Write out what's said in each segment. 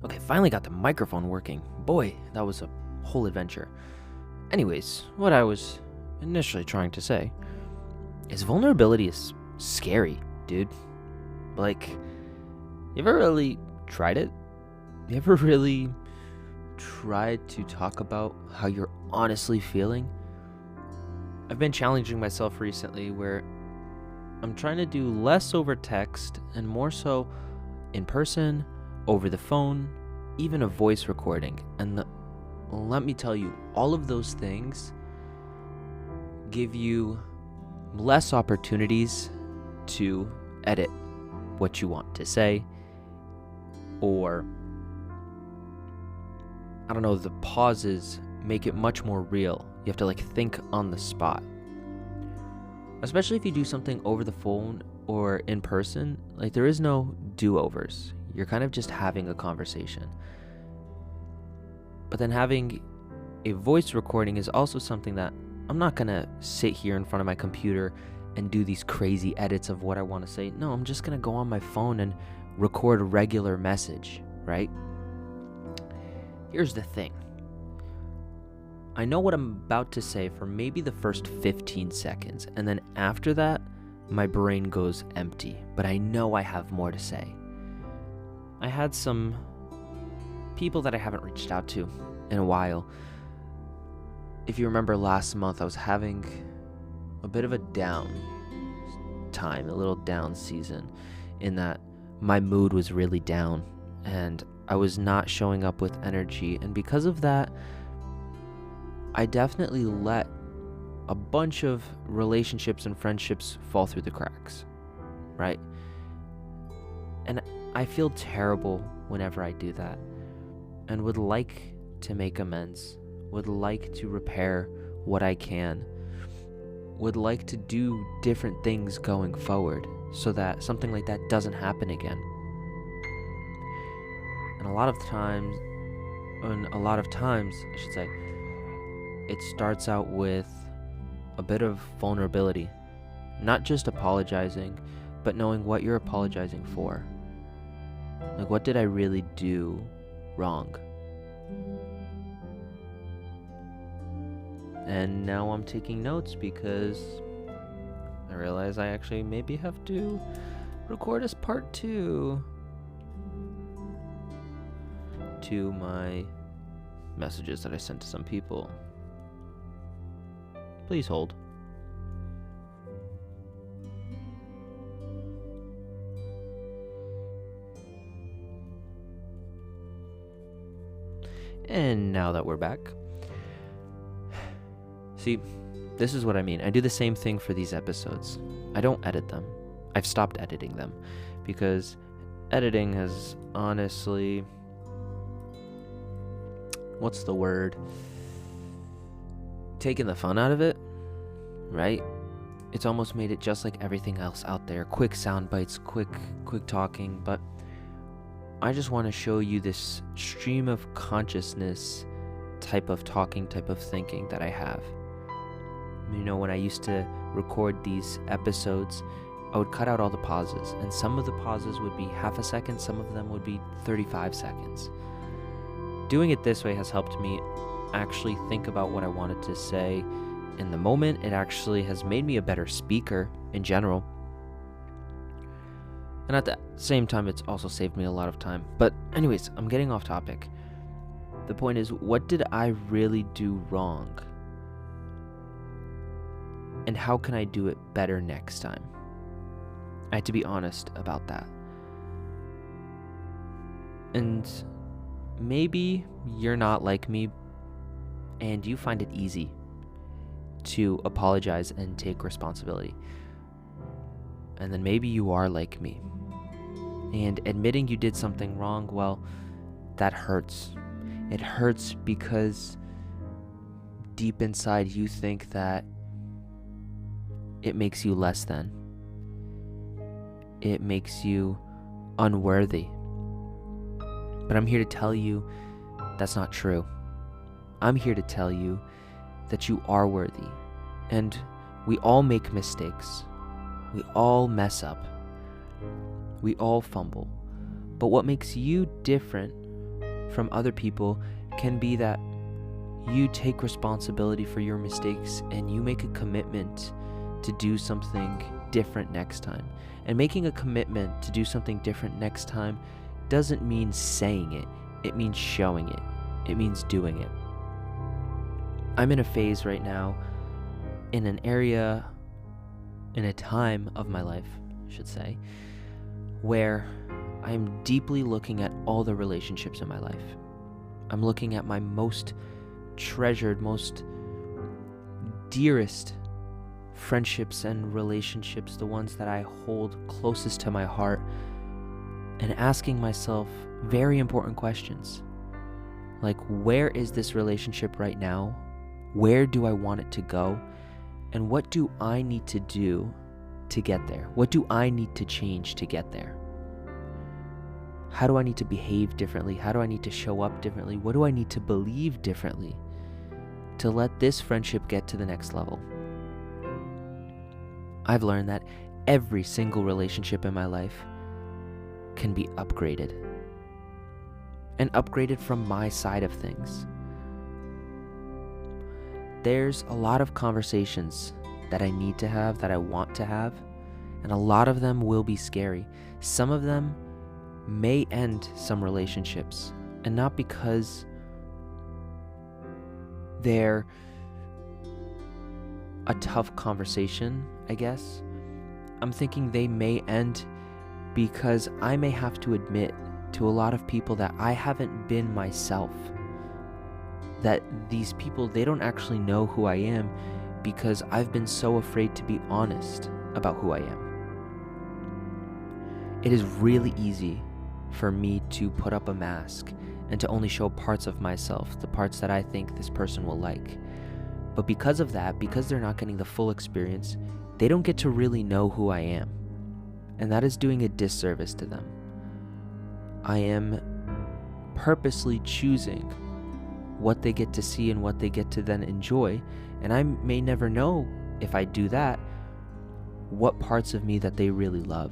Okay, finally got the microphone working. Boy, that was a whole adventure. Anyways, what I was initially trying to say is vulnerability is scary, dude. Like, you ever really tried it? You ever really tried to talk about how you're honestly feeling? I've been challenging myself recently where I'm trying to do less over text and more so in person, over the phone, even a voice recording. And let me tell you, all of those things give you less opportunities to edit what you want to say, or I don't know, the pauses make it much more real. You have to think on the spot. Especially if you do something over the phone or in person, there is no do-overs. You're kind of just having a conversation. But then having a voice recording is also something that I'm not gonna sit here in front of my computer and do these crazy edits of what I want to say. No, I'm just gonna go on my phone and record a regular message, right? Here's the thing. I know what I'm about to say for maybe the first 15 seconds, and then after that, my brain goes empty, but I know I have more to say. I had some people that I haven't reached out to in a while. If you remember last month, I was having a bit of a down time, a little down season, in that my mood was really down and I was not showing up with energy. And because of that, I definitely let a bunch of relationships and friendships fall through the cracks, right? And I feel terrible whenever I do that and would like to make amends, would like to repair what I can, would like to do different things going forward so that something like that doesn't happen again. And a lot of times, I should say, it starts out with a bit of vulnerability. Not just apologizing, but knowing what you're apologizing for. What did I really do wrong? And now I'm taking notes because I realize I actually maybe have to record as part 2 to my messages that I sent to some people. Please hold. And now that we're back, see, this is what I mean. I do the same thing for these episodes. I don't edit them. I've stopped editing them because editing has honestly, what's the word? Taken the fun out of it, right? It's almost made it just like everything else out there. Quick sound bites, quick talking, but I just want to show you this stream of consciousness type of talking, type of thinking that I have. When I used to record these episodes, I would cut out all the pauses, and some of the pauses would be half a second, some of them would be 35 seconds. Doing it this way has helped me actually think about what I wanted to say in the moment. It actually has made me a better speaker in general. And at the same time, it's also saved me a lot of time. But anyways, I'm getting off topic. The point is, what did I really do wrong? And how can I do it better next time? I had to be honest about that. And maybe you're not like me and you find it easy to apologize and take responsibility. And then maybe you are like me. And admitting you did something wrong, well, that hurts. It hurts because deep inside you think that it makes you less than. It makes you unworthy. But I'm here to tell you that's not true. I'm here to tell you that you are worthy. And we all make mistakes. We all mess up. We all fumble. But what makes you different from other people can be that you take responsibility for your mistakes and you make a commitment to do something different next time. And making a commitment to do something different next time doesn't mean saying it. It means showing it. It means doing it. I'm in a phase right now, in an area, in a time of my life, I should say, where I'm deeply looking at all the relationships in my life. I'm looking at my most treasured, most dearest friendships and relationships, the ones that I hold closest to my heart, and asking myself very important questions. Like, where is this relationship right now? Where do I want it to go? And what do I need to do to get there? What do I need to change to get there? How do I need to behave differently? How do I need to show up differently? What do I need to believe differently to let this friendship get to the next level? I've learned that every single relationship in my life can be upgraded. And upgraded from my side of things. There's a lot of conversations that I need to have, that I want to have, and a lot of them will be scary. Some of them may end some relationships, and not because they're a tough conversation, I guess. I'm thinking they may end because I may have to admit to a lot of people that I haven't been myself. That these people, they don't actually know who I am because I've been so afraid to be honest about who I am. It is really easy for me to put up a mask and to only show parts of myself, the parts that I think this person will like. But because of that, because they're not getting the full experience, they don't get to really know who I am. And that is doing a disservice to them. I am purposely choosing what they get to see and what they get to then enjoy, and I may never know, if I do that, what parts of me that they really love.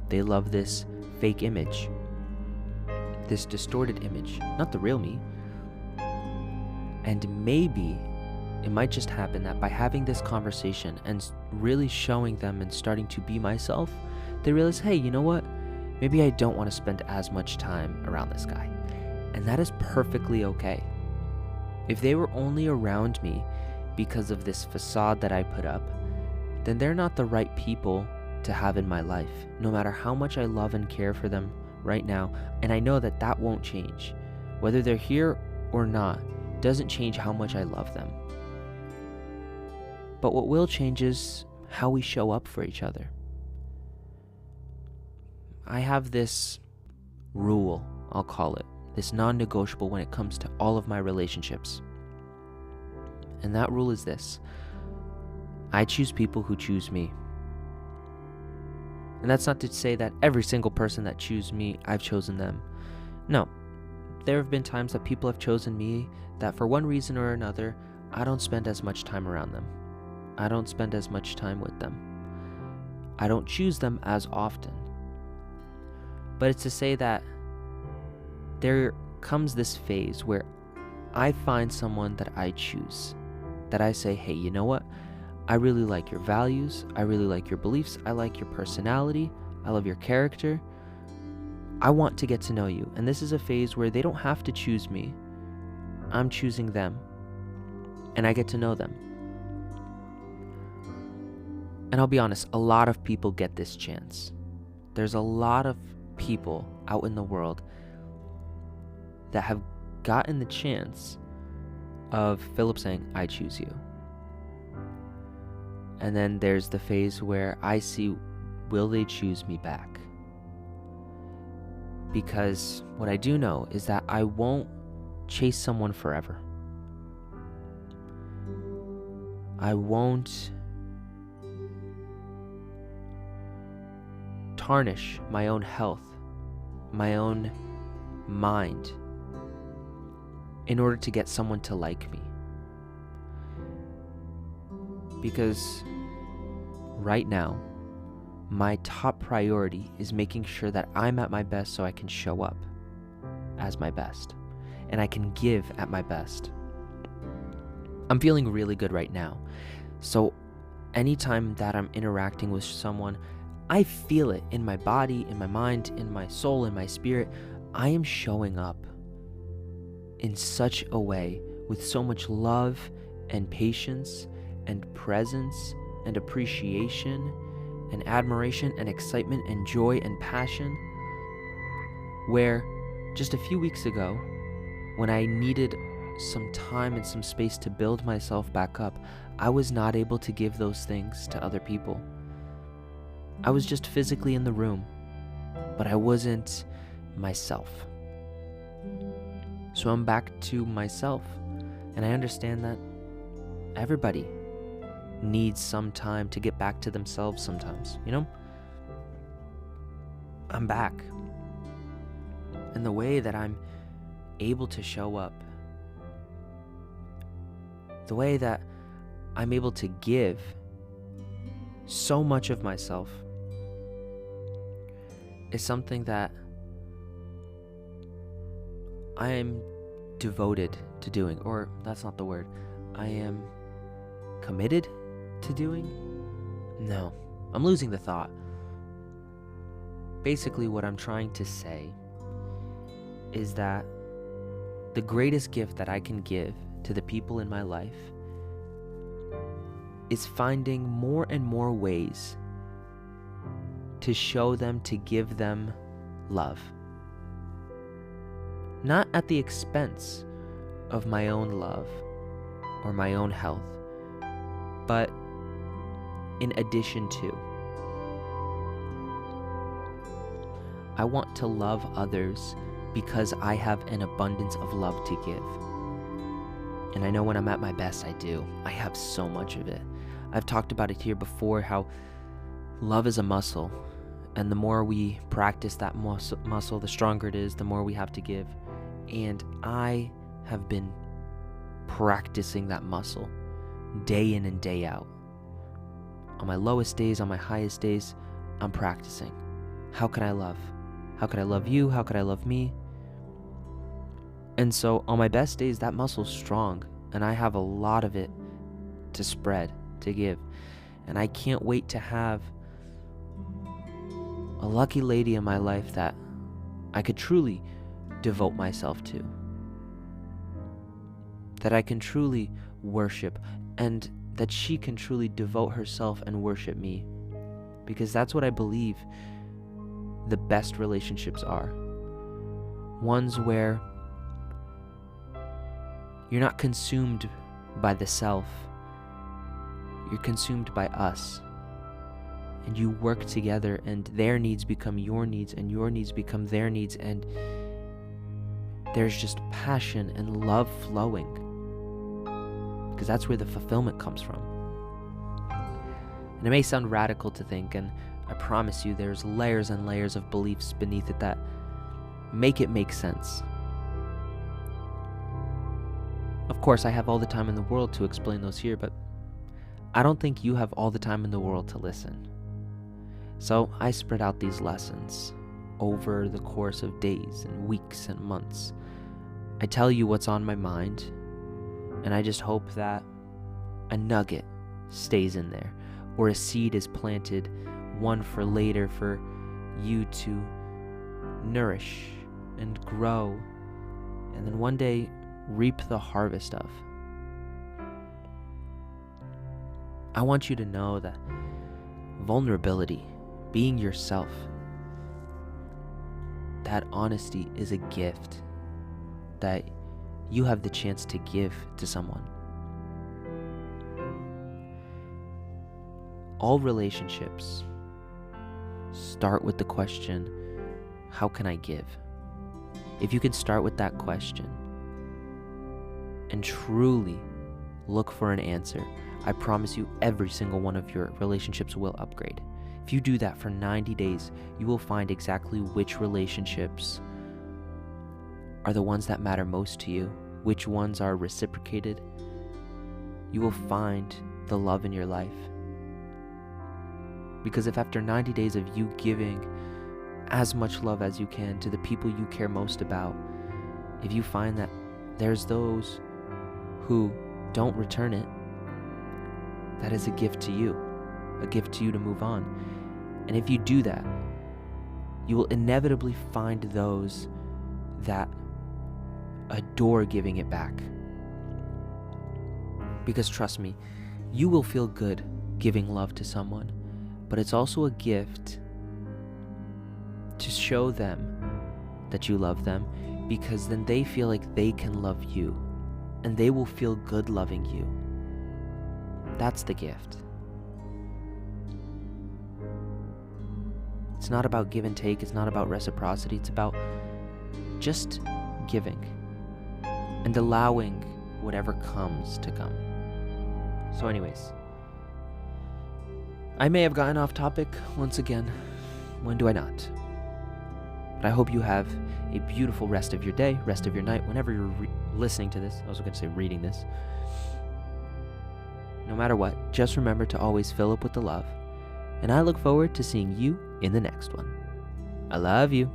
They love this fake image, this distorted image, not the real me. And maybe it might just happen that by having this conversation and really showing them and starting to be myself, they realize, hey, you know what? Maybe I don't want to spend as much time around this guy. And that is perfectly okay. If they were only around me because of this facade that I put up, then they're not the right people to have in my life, no matter how much I love and care for them right now. And I know that that won't change. Whether they're here or not, doesn't change how much I love them. But what will change is how we show up for each other. I have this rule, I'll call it, this non-negotiable when it comes to all of my relationships. And that rule is this: I choose people who choose me. And that's not to say that every single person that chooses me, I've chosen them. No, there have been times that people have chosen me that for one reason or another, I don't spend as much time around them. I don't spend as much time with them. I don't choose them as often. But it's to say that there comes this phase where I find someone that I choose, that I say, hey, you know what? I really like your values. I really like your beliefs. I like your personality. I love your character. I want to get to know you. And this is a phase where they don't have to choose me. I'm choosing them. And I get to know them. And I'll be honest, a lot of people get this chance. There's a lot of people out in the world that have gotten the chance of Philip saying, I choose you. And then there's the phase where I see, will they choose me back? Because what I do know is that I won't chase someone forever. I won't tarnish my own health, my own mind, in order to get someone to like me. Because right now, my top priority is making sure that I'm at my best so I can show up. as my best, and I can give at my best. I'm feeling really good right now. So anytime that I'm interacting with someone, I feel it in my body, in my mind, in my soul, in my spirit. I am showing up in such a way with so much love and patience and presence and appreciation and admiration and excitement and joy and passion, where just a few weeks ago, when I needed some time and some space to build myself back up, I was not able to give those things to other people. I was just physically in the room, but I wasn't myself. So I'm back to myself, and I understand that everybody needs some time to get back to themselves sometimes, you know? I'm back. And the way that I'm able to show up, the way that I'm able to give so much of myself is something that I am devoted to doing, or that's not the word. I am committed to doing? No, I'm losing the thought. Basically, what I'm trying to say is that the greatest gift that I can give to the people in my life is finding more and more ways to show them, to give them love. Not at the expense of my own love or my own health, but in addition to. I want to love others because I have an abundance of love to give. And I know when I'm at my best, I do. I have so much of it. I've talked about it here before, how love is a muscle. And the more we practice that muscle, the stronger it is, the more we have to give. And I have been practicing that muscle day in and day out. On my lowest days, on my highest days, I'm practicing. How can I love? How could I love you? How could I love me? And so on my best days, that muscle's strong, and I have a lot of it to spread, to give. And I can't wait to have a lucky lady in my life that I could truly devote myself to, that I can truly worship, and that she can truly devote herself and worship me, because that's what I believe the best relationships are. Ones where you're not consumed by the self, you're consumed by us, and you work together, and their needs become your needs, and your needs become their needs, and there's just passion and love flowing, because that's where the fulfillment comes from. And it may sound radical to think, and I promise you there's layers and layers of beliefs beneath it that make it make sense. Of course, I have all the time in the world to explain those here, but I don't think you have all the time in the world to listen. So I spread out these lessons over the course of days and weeks and months. I tell you what's on my mind, and I just hope that a nugget stays in there, or a seed is planted, one for later for you to nourish and grow, and then one day reap the harvest of. I want you to know that vulnerability, being yourself, that honesty is a gift that you have the chance to give to someone. All relationships start with the question, how can I give? If you can start with that question and truly look for an answer, I promise you every single one of your relationships will upgrade. If you do that for 90 days, you will find exactly which relationships are the ones that matter most to you, which ones are reciprocated. You will find the love in your life. Because if after 90 days of you giving as much love as you can to the people you care most about, if you find that there's those who don't return it, that is a gift to you to move on. And if you do that, you will inevitably find those that adore giving it back. Because trust me, you will feel good giving love to someone, but it's also a gift to show them that you love them, because then they feel like they can love you, and they will feel good loving you. That's the gift. It's not about give and take, it's not about reciprocity, it's about just giving and allowing whatever comes to come. So anyways, I may have gotten off topic once again. When do I not? But I hope you have a beautiful rest of your day, rest of your night, whenever you're listening to this. I was going to say reading this. No matter what, just remember to always fill up with the love. And I look forward to seeing you in the next one. I love you.